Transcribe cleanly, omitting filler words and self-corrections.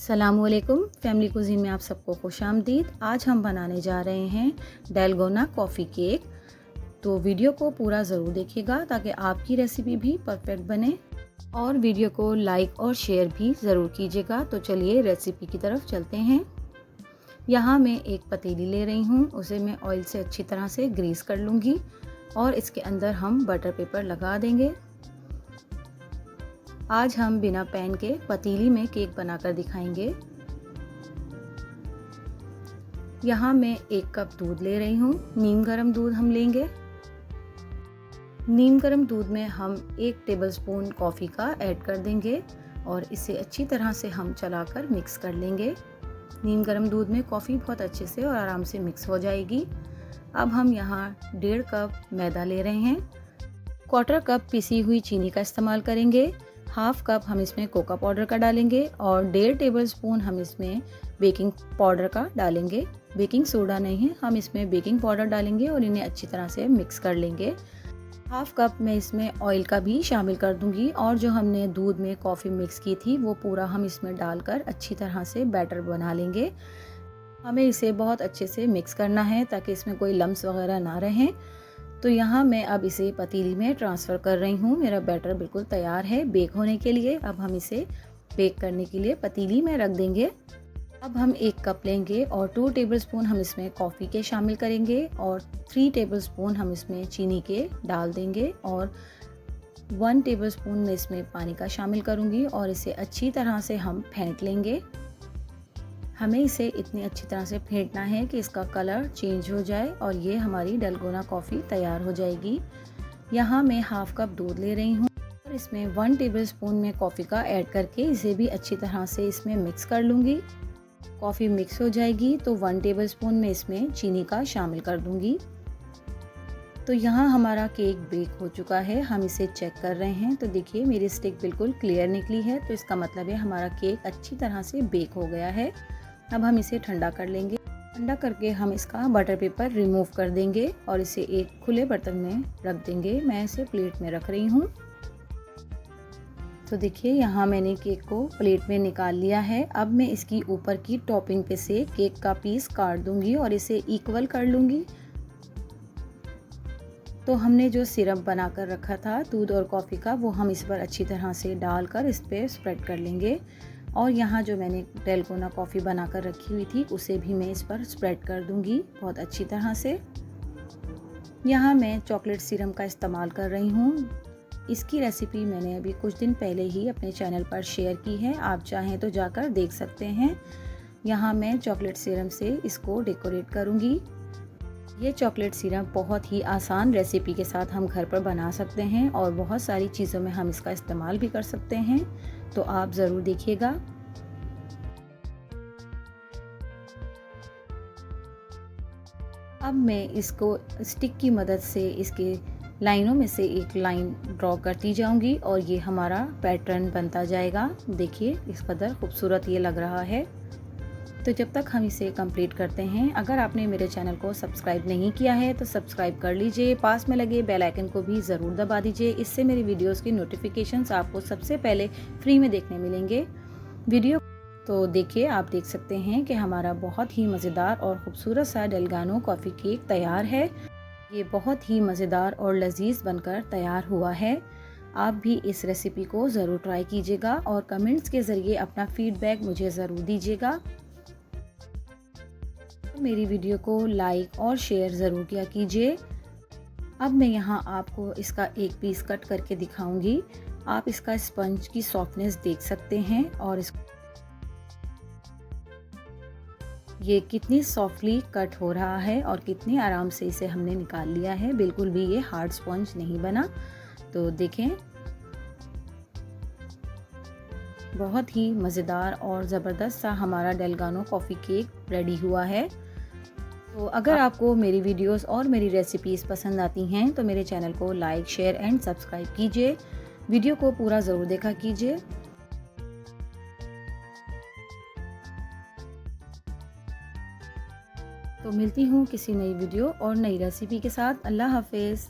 अस्सलामुअलैकुम family cuisine में आप सबको खुशामदीद। आज हम बनाने जा रहे हैं डैलगोना कॉफ़ी केक। तो वीडियो को पूरा ज़रूर देखिएगा ताकि आपकी रेसिपी भी परफेक्ट बने, और वीडियो को लाइक और शेयर भी ज़रूर कीजिएगा। तो चलिए रेसिपी की तरफ चलते हैं। यहाँ मैं एक पतीली ले रही हूँ, उसे मैं ऑयल से अच्छी तरह से ग्रीस कर लूँगी और इसके अंदर हम बटर पेपर लगा देंगे। आज हम बिना पैन के पतीली में केक बनाकर दिखाएंगे। यहाँ मैं 1 कप दूध ले रही हूँ। नीम गर्म दूध हम लेंगे। नीम गर्म दूध में हम 1 टेबलस्पून कॉफ़ी का ऐड कर देंगे और इसे अच्छी तरह से हम चलाकर मिक्स कर लेंगे। नीम गर्म दूध में कॉफ़ी बहुत अच्छे से और आराम से मिक्स हो जाएगी। अब हम यहाँ 1.5 कप मैदा ले रहे हैं। 1/4 कप पिसी हुई चीनी का इस्तेमाल करेंगे। 1/2 कप हम इसमें कोका पाउडर का डालेंगे और 1.5 टेबलस्पून हम इसमें बेकिंग पाउडर का डालेंगे। बेकिंग सोडा नहीं है, हम इसमें बेकिंग पाउडर डालेंगे और इन्हें अच्छी तरह से मिक्स कर लेंगे। 1/2 कप मैं इसमें ऑयल का भी शामिल कर दूंगी और जो हमने दूध में कॉफ़ी मिक्स की थी वो पूरा हम इसमें डालकर अच्छी तरह से बैटर बना लेंगे। हमें इसे बहुत अच्छे से मिक्स करना है ताकि इसमें कोई लम्स वगैरह ना रहें। तो यहाँ मैं अब इसे पतीली में ट्रांसफ़र कर रही हूँ। मेरा बैटर बिल्कुल तैयार है बेक होने के लिए। अब हम इसे बेक करने के लिए पतीली में रख देंगे। अब हम 1 कप लेंगे और 2 टेबलस्पून हम इसमें कॉफ़ी के शामिल करेंगे और 3 टेबलस्पून हम इसमें चीनी के डाल देंगे और 1 टेबलस्पून मैं इसमें पानी का शामिल करूँगी और इसे अच्छी तरह से हम फेंट लेंगे। हमें इसे इतनी अच्छी तरह से फेंटना है कि इसका कलर चेंज हो जाए और ये हमारी डलगोना कॉफ़ी तैयार हो जाएगी। यहाँ मैं 1/2 कप दूध ले रही हूँ और इसमें 1 टेबलस्पून में कॉफ़ी का ऐड करके इसे भी अच्छी तरह से इसमें मिक्स कर लूँगी। कॉफ़ी मिक्स हो जाएगी तो 1 टेबलस्पून में इसमें चीनी का शामिल कर दूँगी। तो यहाँ हमारा केक बेक हो चुका है। हम इसे चेक कर रहे हैं तो देखिए मेरी स्टिक बिल्कुल क्लियर निकली है, तो इसका मतलब है हमारा केक अच्छी तरह से बेक हो गया है। अब हम इसे ठंडा कर लेंगे। ठंडा करके हम इसका बटर पेपर रिमूव कर देंगे और इसे एक खुले बर्तन में रख देंगे। मैं इसे प्लेट में रख रही हूँ। तो देखिए यहाँ मैंने केक को प्लेट में निकाल लिया है। अब मैं इसकी ऊपर की टॉपिंग पे से केक का पीस काट दूंगी और इसे इक्वल कर लूँगी। तो हमने जो सिरप बना कर रखा था दूध और कॉफ़ी का, वो हम इस पर अच्छी तरह से डालकर इस पर स्प्रेड कर लेंगे। और यहाँ जो मैंने डैलगोना कॉफ़ी बनाकर रखी हुई थी उसे भी मैं इस पर स्प्रेड कर दूंगी बहुत अच्छी तरह से। यहाँ मैं चॉकलेट सिरप का इस्तेमाल कर रही हूँ। इसकी रेसिपी मैंने अभी कुछ दिन पहले ही अपने चैनल पर शेयर की है, आप चाहें तो जाकर देख सकते हैं। यहाँ मैं चॉकलेट सिरप से इसको डेकोरेट करूँगी। ये चॉकलेट सिरप बहुत ही आसान रेसिपी के साथ हम घर पर बना सकते हैं और बहुत सारी चीज़ों में हम इसका इस्तेमाल भी कर सकते हैं, तो आप ज़रूर देखिएगा। अब मैं इसको स्टिक की मदद से इसके लाइनों में से एक लाइन ड्रॉ करती जाऊंगी और ये हमारा पैटर्न बनता जाएगा। देखिए इस कदर खूबसूरत ये लग रहा है। तो जब तक हम इसे कंप्लीट करते हैं, अगर आपने मेरे चैनल को सब्सक्राइब नहीं किया है तो सब्सक्राइब कर लीजिए। पास में लगे बेल आइकन को भी ज़रूर दबा दीजिए। इससे मेरी वीडियोस की नोटिफिकेशंस आपको सबसे पहले फ्री में देखने मिलेंगे। वीडियो तो देखिए आप देख सकते हैं कि हमारा बहुत ही मज़ेदार और ख़ूबसूरत सा डैलगोना कॉफ़ी केक तैयार है। ये बहुत ही मज़ेदार और लजीज बनकर तैयार हुआ है। आप भी इस रेसिपी को ज़रूर ट्राई कीजिएगा और कमेंट्स के ज़रिए अपना फीडबैक मुझे ज़रूर दीजिएगा। मेरी वीडियो को लाइक और शेयर ज़रूर किया कीजिए। अब मैं यहाँ आपको इसका एक पीस कट करके दिखाऊंगी। आप इसका स्पंज की सॉफ्टनेस देख सकते हैं और ये कितनी सॉफ्टली कट हो रहा है और कितनी आराम से इसे हमने निकाल लिया है। बिल्कुल भी ये हार्ड स्पंज नहीं बना। तो देखें बहुत ही मज़ेदार और ज़बरदस्त सा हमारा डैलगोना कॉफ़ी केक रेडी हुआ है। तो अगर आपको मेरी वीडियोस और मेरी रेसिपीज़ पसंद आती हैं तो मेरे चैनल को लाइक शेयर एंड सब्सक्राइब कीजिए। वीडियो को पूरा ज़रूर देखा कीजिए। तो मिलती हूँ किसी नई वीडियो और नई रेसिपी के साथ। अल्लाह हाफिज़।